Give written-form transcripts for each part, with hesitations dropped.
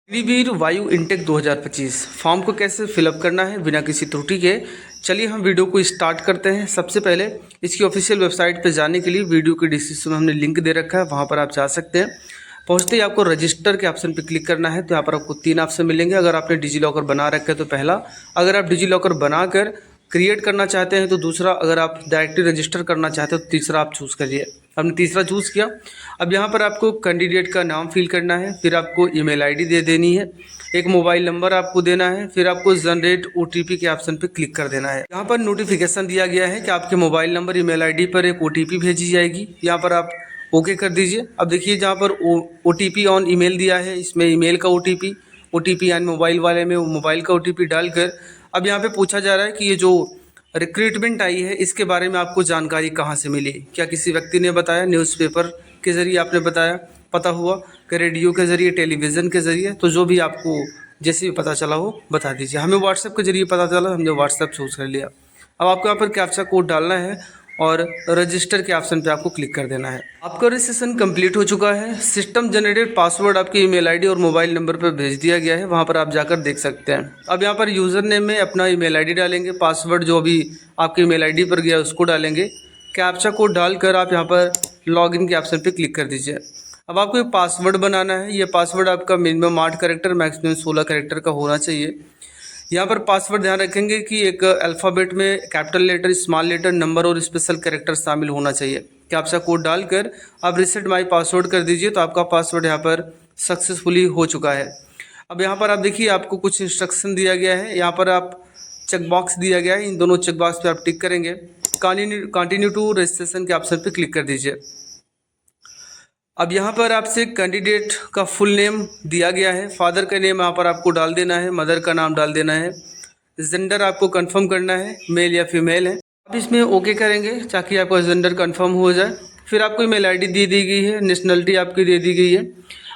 अग्निवीर वायु intake 2025 form को कैसे फिलअप करना है बिना किसी त्रुटि के। चलिए हम वीडियो को स्टार्ट करते हैं। सबसे पहले इसकी ऑफिशियल वेबसाइट पर जाने के लिए वीडियो के डिस्क्रिप्शन में हमने लिंक दे रखा है, वहां पर आप जा सकते हैं। पहुंचते ही आपको रजिस्टर के ऑप्शन पर क्लिक करना है। तो यहाँ पर आपको 3 ऑप्शन मिलेंगे। अगर आपने डिजी लॉकर बना रखा है तो पहला, अगर आप डिजी लॉकर बनाकर क्रिएट करना चाहते हैं तो दूसरा, अगर आप डायरेक्टली रजिस्टर करना चाहते हो तो तीसरा आप चूज़ करिए। हमने तीसरा चूज़ किया। अब यहाँ पर आपको कैंडिडेट का नाम फिल करना है, फिर आपको ईमेल आईडी दे देनी है, एक मोबाइल नंबर आपको देना है, फिर आपको जनरेट ओटीपी के ऑप्शन पे क्लिक कर देना है। यहाँ पर नोटिफिकेशन दिया गया है कि आपके मोबाइल नंबर ईमेल आईडी पर एक ओटीपी भेजी जाएगी। यहाँ पर आप ओके कर दीजिए। अब देखिए जहाँ पर ओटीपी ऑन ईमेल दिया है, इसमें ईमेल का ओटीपी यानी मोबाइल वाले में मोबाइल का ओटीपी डालकर अब यहाँ पे पूछा जा रहा है कि ये जो रिक्रूटमेंट आई है इसके बारे में आपको जानकारी कहाँ से मिली। क्या किसी व्यक्ति ने बताया, न्यूज़पेपर के ज़रिए आपने बताया, पता हुआ कि रेडियो के ज़रिए, टेलीविज़न के ज़रिए, तो जो भी आपको जैसे भी पता चला हो बता दीजिए। हमें व्हाट्सएप के ज़रिए पता चला, हमने व्हाट्सएप चूज़ कर लिया। अब आपको यहाँ पर कैप्चा कोड डालना है और रजिस्टर के ऑप्शन पे आपको क्लिक कर देना है। आपका रजिस्ट्रेशन कंप्लीट हो चुका है। सिस्टम जनरेटेड पासवर्ड आपके ईमेल आईडी और मोबाइल नंबर पर भेज दिया गया है, वहां पर आप जाकर देख सकते हैं। अब यहाँ पर यूज़र नेम में अपना ईमेल आईडी डालेंगे, पासवर्ड जो भी आपके ईमेल आईडी पर गया उसको डालेंगे। कैप्चा कोड डालकर आप यहाँ पर लॉगिन के ऑप्शन पर क्लिक कर दीजिए। अब आपको एक पासवर्ड बनाना है। ये पासवर्ड आपका मिनिमम 8 कैरेक्टर, मैक्सिमम 16 कैरेक्टर का होना चाहिए। यहाँ पर पासवर्ड ध्यान रखेंगे कि एक अल्फ़ाबेट में capital letter, small letter, number और स्पेशल कैरेक्टर शामिल होना चाहिए। कैप्चा कोड डालकर आप रीसेट माई पासवर्ड कर दीजिए तो आपका पासवर्ड यहाँ पर सक्सेसफुली हो चुका है। अब यहाँ पर आप देखिए आपको कुछ इंस्ट्रक्शन दिया गया है। यहाँ पर आप चेक बॉक्स दिया गया है, इन दोनों चेक बॉक्स पर आप टिक करेंगे। कंटिन्यू टू रजिस्ट्रेशन के ऑप्शन पर क्लिक कर दीजिए। अब यहाँ पर आपसे कैंडिडेट का फुल नेम दिया गया है। फादर का नेम यहाँ पर आपको डाल देना है, मदर का नाम डाल देना है, जेंडर आपको कंफर्म करना है, मेल या फीमेल है। आप इसमें ओके करेंगे ताकि आपका जेंडर कंफर्म हो जाए। फिर आपको ईमेल आईडी दे दी गई है, नेशनलिटी आपकी दे दी गई है।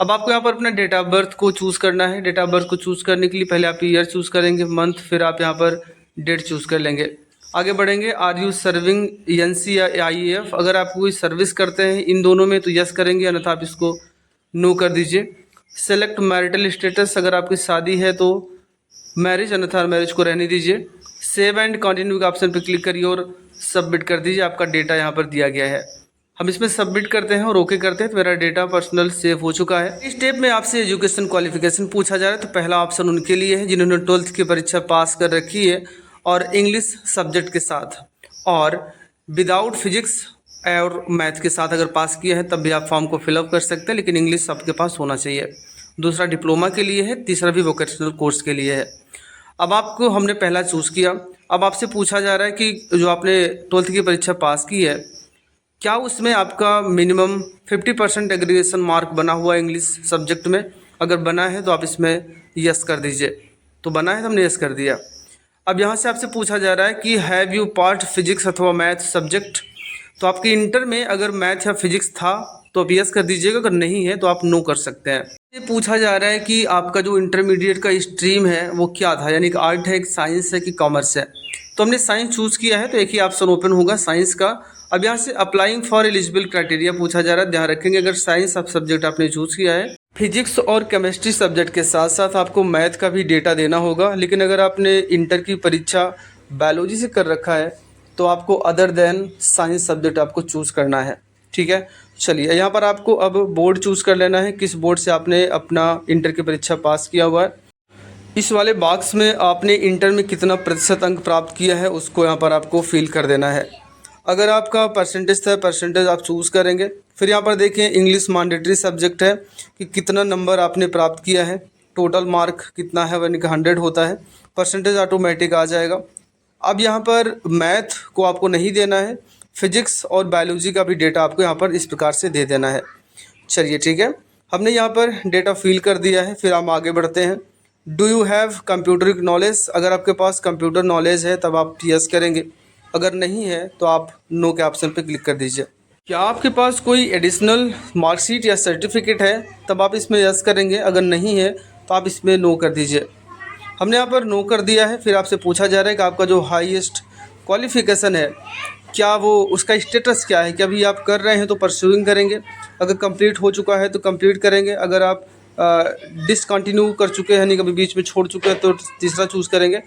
अब आपको यहाँ पर अपना डेट ऑफ बर्थ को चूज़ करना है। डेट ऑफ बर्थ को चूज़ करने के लिए पहले आप ईयर चूज़ करेंगे, मंथ, फिर आप यहाँ पर डेट चूज़ कर लेंगे। आगे बढ़ेंगे। आर यू सर्विंग एनसी या आईएएफ, अगर आप कोई सर्विस करते हैं इन दोनों में तो यस करेंगे, अन्यथा आप इसको नो कर दीजिए। सेलेक्ट मैरिटल स्टेटस, अगर आपकी शादी है तो मैरिज, अन्यथा मैरिज को रहने दीजिए। सेव एंड कंटिन्यू के ऑप्शन पर क्लिक करिए और सबमिट कर दीजिए। आपका डेटा यहाँ पर दिया गया है। हम इसमें सबमिट करते हैं और ओके करते हैं तो मेरा डेटा पर्सनल सेव हो चुका है। इस स्टेप में आपसे एजुकेशन क्वालिफिकेशन पूछा जा रहा है। तो पहला ऑप्शन उनके लिए है जिन्होंने 12th की परीक्षा पास कर रखी है और इंग्लिश सब्जेक्ट के साथ, और विदाउट फिजिक्स और मैथ के साथ अगर पास किया है तब भी आप फॉर्म को फिलअप कर सकते हैं, लेकिन इंग्लिश आपके पास होना चाहिए। दूसरा डिप्लोमा के लिए है, तीसरा भी वोकेशनल कोर्स के लिए है। अब आपको हमने पहला चूज़ किया। अब आपसे पूछा जा रहा है कि जो आपने 12th की परीक्षा पास की है, क्या उसमें आपका मिनिमम 50% एग्रीगेशन मार्क बना हुआ है इंग्लिश सब्जेक्ट में। अगर बना है तो आप इसमें यस कर दीजिए। तो बना है तो हमने यस कर दिया। अब यहाँ से आपसे पूछा जा रहा है कि हैव यू पार्ट फिजिक्स अथवा मैथ सब्जेक्ट, तो आपके इंटर में अगर मैथ या फिजिक्स था तो आप यस कर दीजिएगा, अगर नहीं है तो आप नो कर सकते हैं। ये पूछा जा रहा है कि आपका जो इंटरमीडिएट का स्ट्रीम है वो क्या था, यानी कि आर्ट है, साइंस है कि कॉमर्स है। तो हमने साइंस चूज़ किया है तो एक ही ऑप्शन ओपन होगा साइंस का। अब यहाँ से अप्लाइंग फॉर एलिजिबल क्राइटेरिया पूछा जा रहा है। ध्यान रखेंगे अगर साइंस आप सब्जेक्ट आपने चूज़ किया है, फिजिक्स और केमिस्ट्री सब्जेक्ट के साथ साथ आपको मैथ का भी डेटा देना होगा। लेकिन अगर आपने इंटर की परीक्षा बायोलॉजी से कर रखा है तो आपको अदर देन साइंस सब्जेक्ट आपको चूज़ करना है। ठीक है, चलिए यहाँ पर आपको अब बोर्ड चूज़ कर लेना है, किस बोर्ड से आपने अपना इंटर की परीक्षा पास किया हुआ है। इस वाले बॉक्स में आपने इंटर में कितना प्रतिशत अंक प्राप्त किया है उसको यहाँ पर आपको फिल कर देना है। अगर आपका परसेंटेज था, परसेंटेज आप चूज़ करेंगे। फिर यहाँ पर देखें इंग्लिश मैंडेटरी सब्जेक्ट है कि कितना नंबर आपने प्राप्त किया है, टोटल मार्क कितना है, यानी कि 100 होता है, परसेंटेज ऑटोमेटिक आ जाएगा। अब यहाँ पर मैथ को आपको नहीं देना है, फिजिक्स और बायोलॉजी का भी डेटा आपको यहाँ पर इस प्रकार से दे देना है। चलिए ठीक है, हमने यहाँ पर डेटा फिल कर दिया है। फिर हम आगे बढ़ते हैं। Do you have computer knowledge, अगर आपके पास कंप्यूटर नॉलेज है तब आप यस करेंगे, अगर नहीं है तो आप नो के ऑप्शन पर क्लिक कर दीजिए। क्या आपके पास कोई एडिशनल मार्कशीट या सर्टिफिकेट है तब आप इसमें यस करेंगे, अगर नहीं है तो आप इसमें नो कर दीजिए। हमने यहाँ पर नो कर दिया है। फिर आपसे पूछा जा रहा है कि आपका जो हाईएस्ट क्वालिफ़िकेशन है क्या वो उसका स्टेटस क्या है, कि अभी आप कर रहे हैं तो परस्यूइंग करेंगे, अगर कंप्लीट हो चुका है तो कंप्लीट करेंगे, अगर आप डिसकंटिन्यू कर चुके हैं, यानी कभी बीच में छोड़ चुके हैं तो तीसरा चूज़ करेंगे।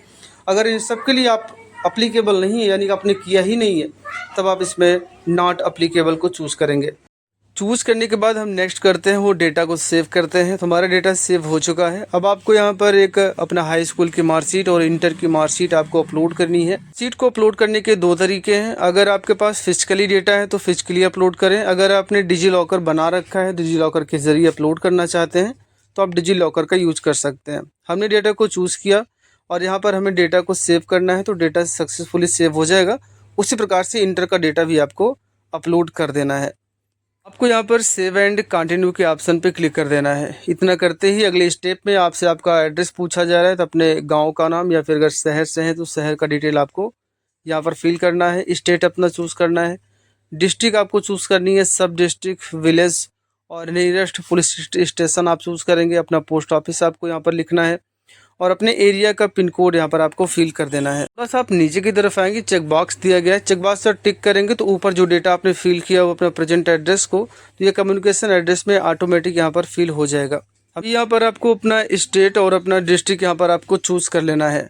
अगर इन सब के लिए आप अप्लीकेबल नहीं है, यानी कि आपने किया ही नहीं है, तब आप इसमें नॉट अप्लीकेबल को चूज़ करेंगे। चूज़ करने के बाद हम नेक्स्ट करते हैं, वो डेटा को सेव करते हैं। तो हमारा डेटा सेव हो चुका है। अब आपको यहाँ पर एक अपना हाई स्कूल की मार्कशीट और इंटर की मार्कशीट आपको अपलोड करनी है। सीट को अपलोड करने के दो तरीके हैं। अगर आपके पास फिजिकली डेटा है तो फिजिकली अपलोड करें। अगर आपने डिजी लॉकर बना रखा है, डिजी लॉकर के ज़रिए अपलोड करना चाहते हैं, तो आप डिजी लॉकर का यूज़ कर सकते हैं। हमने डेटा को चूज़ किया और यहाँ पर हमें डेटा को सेव करना है, तो डेटा सक्सेसफुली सेव हो जाएगा। उसी प्रकार से इंटर का डेटा भी आपको अपलोड कर देना है। आपको यहाँ पर सेव एंड कंटिन्यू के ऑप्शन पे क्लिक कर देना है। इतना करते ही अगले स्टेप में आपसे आपका एड्रेस पूछा जा रहा है, तो अपने गांव का नाम या फिर अगर शहर से हैं तो शहर का डिटेल आपको यहाँ पर फिल करना है। स्टेट अपना चूज़ करना है। डिस्ट्रिक्ट आपको चूज़ करनी है, सब डिस्ट्रिक्ट, विलेज और नियरेस्ट पुलिस स्टेशन आप चूज़ करेंगे। अपना पोस्ट ऑफिस आपको यहाँ पर लिखना है और अपने एरिया का पिन कोड यहाँ पर आपको फिल कर देना है। बस आप नीचे की तरफ आएंगे, चेक बॉक्स दिया गया है, चेक बॉक्स पर टिक करेंगे तो ऊपर जो डेटा आपने फिल किया वो अपना प्रेजेंट एड्रेस को, तो ये कम्युनिकेशन एड्रेस में ऑटोमेटिक यहाँ पर फिल हो जाएगा। अभी यहाँ पर आपको अपना स्टेट और अपना डिस्ट्रिक्ट यहाँ पर आपको चूज़ कर लेना है।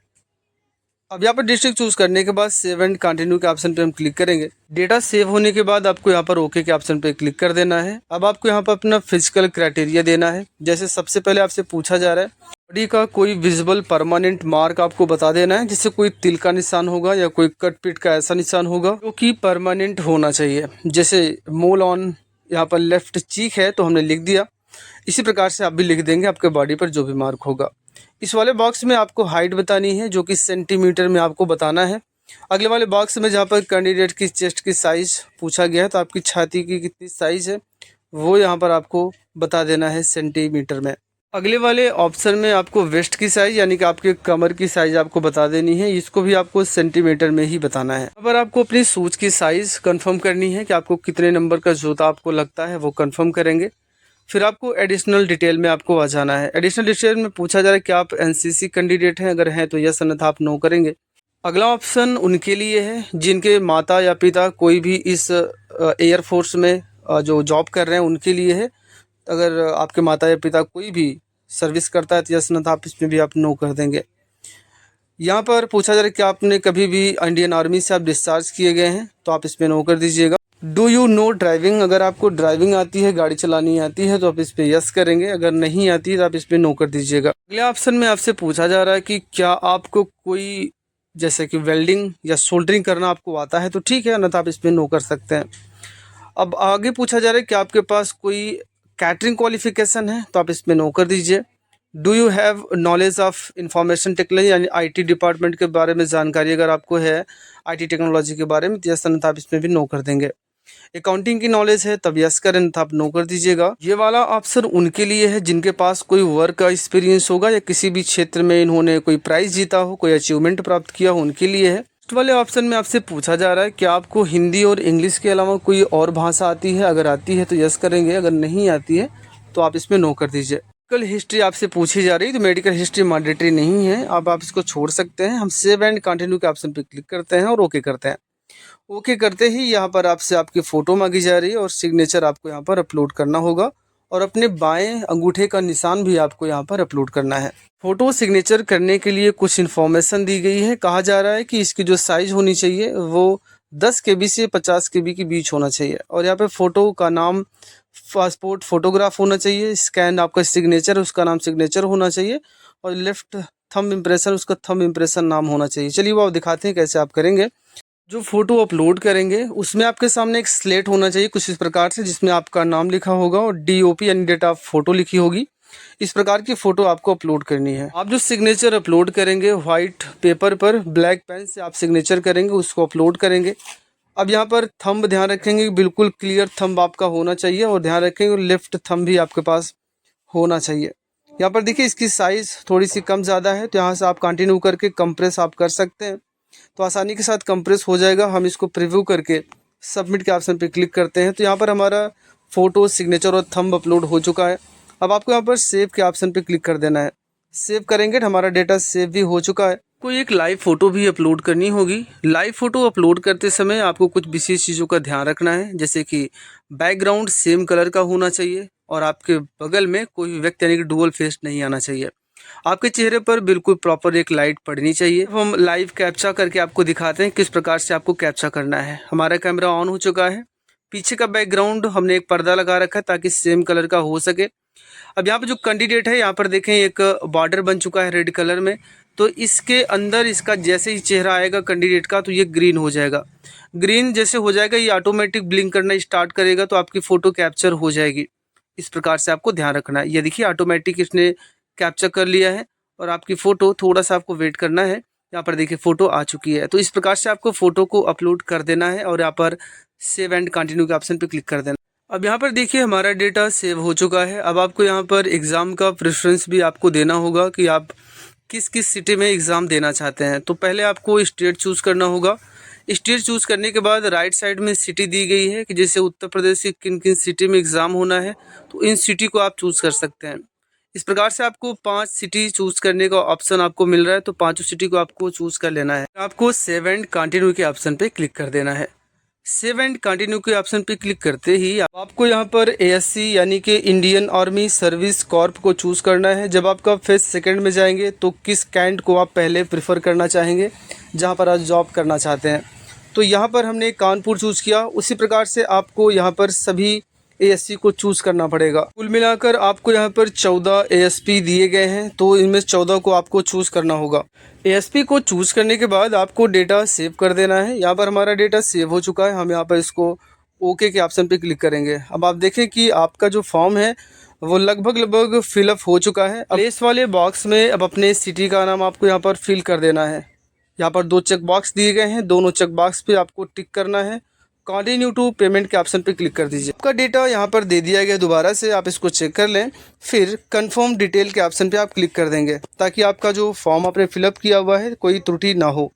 अब यहाँ पर डिस्ट्रिक्ट चूज़ करने के बाद सेव एंड कंटिन्यू के ऑप्शन पे हम क्लिक करेंगे। डेटा सेव होने के बाद आपको यहाँ पर ओके के ऑप्शन पे क्लिक कर देना है। अब आपको यहाँ पर अपना फिजिकल क्राइटेरिया देना है। जैसे सबसे पहले आपसे पूछा जा रहा है बॉडी का कोई विजिबल परमानेंट मार्क आपको बता देना है, जिससे कोई तिल का निशान होगा या कोई कट पीट का ऐसा निशान होगा जो कि परमानेंट होना चाहिए। जैसे मोल ऑन यहाँ पर लेफ्ट चीक है तो हमने लिख दिया। इसी प्रकार से आप भी लिख देंगे आपके बॉडी पर जो भी मार्क होगा। इस वाले बॉक्स में आपको हाइट बतानी है, जो कि सेंटीमीटर में आपको बताना है। अगले वाले बॉक्स में जहाँ पर कैंडिडेट की चेस्ट की साइज़ पूछा गया है, तो आपकी छाती की कितनी साइज़ है वो यहाँ पर आपको बता देना है सेंटीमीटर में। अगले वाले ऑप्शन में आपको वेस्ट की साइज़ यानी कि आपके कमर की साइज़ आपको बता देनी है, इसको भी आपको सेंटीमीटर में ही बताना है। अब आपको अपनी शूज की साइज़ कंफर्म करनी है कि आपको कितने नंबर का जूता आपको लगता है, वो कंफर्म करेंगे। फिर आपको एडिशनल डिटेल में आपको आ जाना है। एडिशनल डिटेल में पूछा जा रहा है कि आप एनसीसी कैंडिडेट हैं, अगर हैं तो यस, अन्यथा आप नो करेंगे। अगला ऑप्शन उनके लिए है जिनके माता या पिता कोई भी इस एयरफोर्स में जो जॉब कर रहे हैं उनके लिए है। अगर आपके माता या पिता कोई भी सर्विस करता है तो यस, अन्यथा आप इसमें भी आप नो कर देंगे। यहाँ पर पूछा जा रहा है कि आपने कभी भी इंडियन आर्मी से आप डिस्चार्ज किए गए हैं, तो आप इसमें नो कर दीजिएगा। डू यू नो ड्राइविंग, अगर आपको ड्राइविंग आती है, गाड़ी चलानी आती है, तो आप इस पर यस करेंगे। अगर नहीं आती है तो आप इस पर नो कर दीजिएगा। अगले ऑप्शन में आपसे पूछा जा रहा है कि क्या आपको कोई जैसे कि वेल्डिंग या सोल्डरिंग करना आपको आता है, तो ठीक है, अन्यथा आप इस पर नो कर सकते हैं। अब आगे पूछा जा रहा है कि आपके पास कोई कैटरिंग क्वालिफिकेशन है, तो आप इसमें नो कर दीजिए। Do you have knowledge of information technology, यानी आईटी डिपार्टमेंट के बारे में जानकारी अगर आपको है आईटी टेक्नोलॉजी के बारे में, तो यस, अन्यथा आप इसमें भी नो कर देंगे। अकाउंटिंग की नॉलेज है तब यस करें, अन्यथा आप नो कर दीजिएगा। ये वाला ऑप्शन उनके लिए है जिनके पास कोई वर्क का एक्सपीरियंस होगा या किसी भी क्षेत्र में इन्होंने कोई प्राइज जीता हो, कोई अचीवमेंट प्राप्त किया हो, उनके लिए है। नेक्स्ट वाले ऑप्शन में आपसे पूछा जा रहा है कि आपको हिंदी और इंग्लिश के अलावा कोई और भाषा आती है, अगर आती है तो यस करेंगे, अगर नहीं आती है तो आप इसमें नो कर दीजिए। मेडिकल हिस्ट्री आपसे पूछी जा रही है, तो मेडिकल हिस्ट्री मैंडेटरी नहीं है, अब आप इसको छोड़ सकते हैं। हम सेव एंड कंटिन्यू के ऑप्शन पर क्लिक करते हैं और ओके करते हैं। ओके करते ही यहाँ पर आपसे आपकी फ़ोटो मांगी जा रही है और सिग्नेचर आपको यहाँ पर अपलोड करना होगा और अपने बाएं अंगूठे का निशान भी आपको यहाँ पर अपलोड करना है। फ़ोटो सिग्नेचर करने के लिए कुछ इन्फॉर्मेशन दी गई है। कहा जा रहा है कि इसकी जो साइज़ होनी चाहिए वो 10 KB से 50 KB के बीच होना चाहिए और यहाँ पे फ़ोटो का नाम पासपोर्ट फ़ोटोग्राफ होना चाहिए। स्कैन आपका सिग्नेचर, उसका नाम सिग्नेचर होना चाहिए और लेफ़्ट थंब इम्प्रेशन, उसका थंब इम्प्रेशन नाम होना चाहिए। चलिए वो आप दिखाते हैं कैसे आप करेंगे। जो फ़ोटो अपलोड करेंगे उसमें आपके सामने एक स्लेट होना चाहिए कुछ इस प्रकार से, जिसमें आपका नाम लिखा होगा और DOP यानी डेट ऑफ फ़ोटो लिखी होगी। इस प्रकार की फ़ोटो आपको अपलोड करनी है। आप जो सिग्नेचर अपलोड करेंगे वाइट पेपर पर ब्लैक पेन से आप सिग्नेचर करेंगे, उसको अपलोड करेंगे। अब यहाँ पर थंब ध्यान रखेंगे, बिल्कुल क्लियर थंब आपका होना चाहिए और ध्यान रखेंगे लेफ्ट थंब भी आपके पास होना चाहिए। यहाँ पर देखिए इसकी साइज़ थोड़ी सी कम ज़्यादा है, तो यहाँ से आप कंटिन्यू करके कंप्रेस आप कर सकते हैं, तो आसानी के साथ कंप्रेस हो जाएगा। हम इसको प्रीव्यू करके सबमिट के ऑप्शन पे क्लिक करते हैं, तो यहाँ पर हमारा फ़ोटो, सिग्नेचर और थंब अपलोड हो चुका है। अब आपको यहाँ पर सेव के ऑप्शन पे क्लिक कर देना है। सेव करेंगे तो हमारा डेटा सेव भी हो चुका है। कोई एक लाइव फ़ोटो भी अपलोड करनी होगी। लाइव फ़ोटो अपलोड करते समय आपको कुछ विशेष चीज़ों का ध्यान रखना है, जैसे कि बैकग्राउंड सेम कलर का होना चाहिए, और आपके बगल में कोई भी व्यक्ति यानी कि डुअल फेस नहीं आना चाहिए। आपके चेहरे पर बिल्कुल प्रॉपर एक लाइट पड़नी चाहिए। हम लाइव कैप्चा करके आपको दिखाते हैं किस प्रकार से आपको कैप्चा करना है। हमारा कैमरा ऑन हो चुका है। पीछे का बैकग्राउंड हमने एक पर्दा लगा रखा है ताकि सेम कलर का हो सके। अब यहाँ पर जो कैंडिडेट है, यहाँ पर देखें एक बॉर्डर बन चुका है रेड कलर में। तो इसके अंदर इसका जैसे ही चेहरा आएगा कैंडिडेट का तो ये ग्रीन हो जाएगा। ग्रीन जैसे हो जाएगा ये ऑटोमेटिक ब्लिंक करना स्टार्ट करेगा तो आपकी फ़ोटो कैप्चर हो जाएगी। इस प्रकार से आपको ध्यान रखना है। ये देखिए ऑटोमेटिक इसने कैप्चर कर लिया है और आपकी फ़ोटो थोड़ा सा आपको वेट करना है। यहाँ पर देखिए फ़ोटो आ चुकी है। तो इस प्रकार से आपको फ़ोटो को अपलोड कर देना है और यहाँ पर सेव एंड कंटिन्यू के ऑप्शन पर क्लिक कर देना। अब यहाँ पर देखिए हमारा डेटा सेव हो चुका है। अब आपको यहाँ पर एग्ज़ाम का प्रेफरेंस भी आपको देना होगा कि आप किस किस सिटी में एग्ज़ाम देना चाहते हैं। तो पहले आपको स्टेट चूज़ करना होगा। स्टेट चूज़ करने के बाद राइट साइड में सिटी दी गई है कि जैसे उत्तर प्रदेश की किन किन सिटी में एग्ज़ाम होना है, तो इन सिटी को आप चूज़ कर सकते हैं। इस प्रकार से आपको 5 सिटी चूज़ करने का ऑप्शन आपको मिल रहा है, तो पाँचों सिटी को आपको चूज़ कर लेना है। आपको सेव एंड कंटिन्यू के ऑप्शन पे क्लिक कर देना है। सेव एंड कंटिन्यू के ऑप्शन पे क्लिक करते ही आपको यहाँ पर एएससी यानी कि इंडियन आर्मी सर्विस कॉर्प को चूज़ करना है। जब आपका फेज सेकंड में जाएंगे तो किस कैंट को आप पहले प्रेफर करना चाहेंगे जहाँ पर आप जॉब करना चाहते हैं। तो यहाँ पर हमने कानपुर चूज़ किया। उसी प्रकार से आपको यहाँ पर सभी एएससी को चूज़ करना पड़ेगा। कुल मिलाकर आपको यहाँ पर 14 एएसपी दिए गए हैं, तो इनमें 14 को आपको चूज़ करना होगा। एएसपी को चूज़ करने के बाद आपको डेटा सेव कर देना है। यहाँ पर हमारा डेटा सेव हो चुका है। हम यहाँ पर इसको ओके के ऑप्शन पे क्लिक करेंगे। अब आप देखें कि आपका जो फॉर्म है वो लगभग फिलअप हो चुका है। अब इस वाले बॉक्स में अब अपने सिटी का नाम आपको यहाँ पर फिल कर देना है। यहाँ पर 2 चेक बॉक्स दिए गए हैं, दोनों चेक बॉक्स पे आपको टिक करना है। कंटिन्यू टू पेमेंट के ऑप्शन पे क्लिक कर दीजिए। आपका डेटा यहाँ पर दे दिया गया, दोबारा से आप इसको चेक कर लें। फिर कंफर्म डिटेल के ऑप्शन पे आप क्लिक कर देंगे ताकि आपका जो फॉर्म आपने फिलअप किया हुआ है कोई त्रुटि ना हो।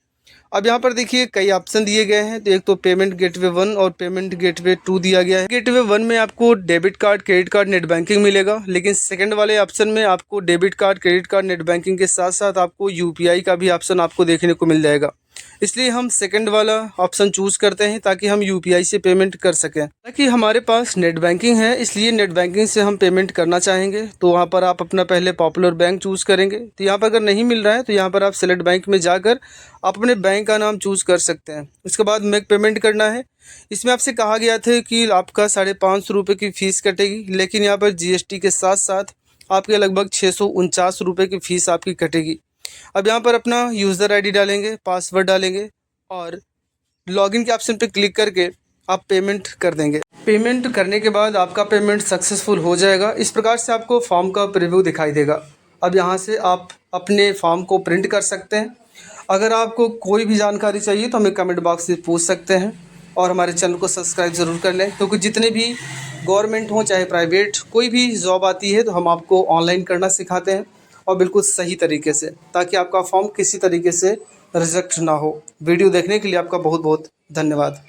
अब यहाँ पर देखिए कई ऑप्शन दिए गए हैं। तो एक तो पेमेंट गेटवे 1 और पेमेंट गेटवे 2 दिया गया है। गेटवे 1 में आपको debit card, credit card, net banking मिलेगा, लेकिन सेकंड वाले ऑप्शन में आपको debit card, credit card, net banking के साथ साथ आपको यूपीआई का भी ऑप्शन आपको देखने को मिल जाएगा। इसलिए हम सेकंड वाला ऑप्शन चूज़ करते हैं ताकि हम यूपीआई से पेमेंट कर सकें। ताकि हमारे पास नेट बैंकिंग है, इसलिए नेट बैंकिंग से हम पेमेंट करना चाहेंगे। तो वहाँ पर आप अपना पहले पॉपुलर बैंक चूज़ करेंगे। तो यहाँ पर अगर नहीं मिल रहा है तो यहाँ पर आप सेलेक्ट बैंक में जाकर आप अपने बैंक का नाम चूज़ कर सकते हैं। उसके बाद मेक पेमेंट करना है। इसमें आपसे कहा गया था कि आपका 550 रुपये की फ़ीस कटेगी, लेकिन यहाँ पर जीएसटी के साथ साथ आपके लगभग 649 रुपये की फ़ीस आपकी कटेगी। अब यहाँ पर अपना यूज़र आईडी डालेंगे, पासवर्ड डालेंगे और लॉगिन के ऑप्शन पे क्लिक करके आप पेमेंट कर देंगे। पेमेंट करने के बाद आपका पेमेंट सक्सेसफुल हो जाएगा। इस प्रकार से आपको फॉर्म का प्रीव्यू दिखाई देगा। अब यहाँ से आप अपने फॉर्म को प्रिंट कर सकते हैं। अगर आपको कोई भी जानकारी चाहिए तो हमें कमेंट बॉक्स में पूछ सकते हैं और हमारे चैनल को सब्सक्राइब ज़रूर कर लें, क्योंकि जितने भी गवर्नमेंट हो चाहे प्राइवेट कोई भी जॉब आती है तो हम आपको ऑनलाइन करना सिखाते हैं और बिल्कुल सही तरीके से, ताकि आपका फॉर्म किसी तरीके से रिजेक्ट ना हो। वीडियो देखने के लिए आपका बहुत बहुत धन्यवाद।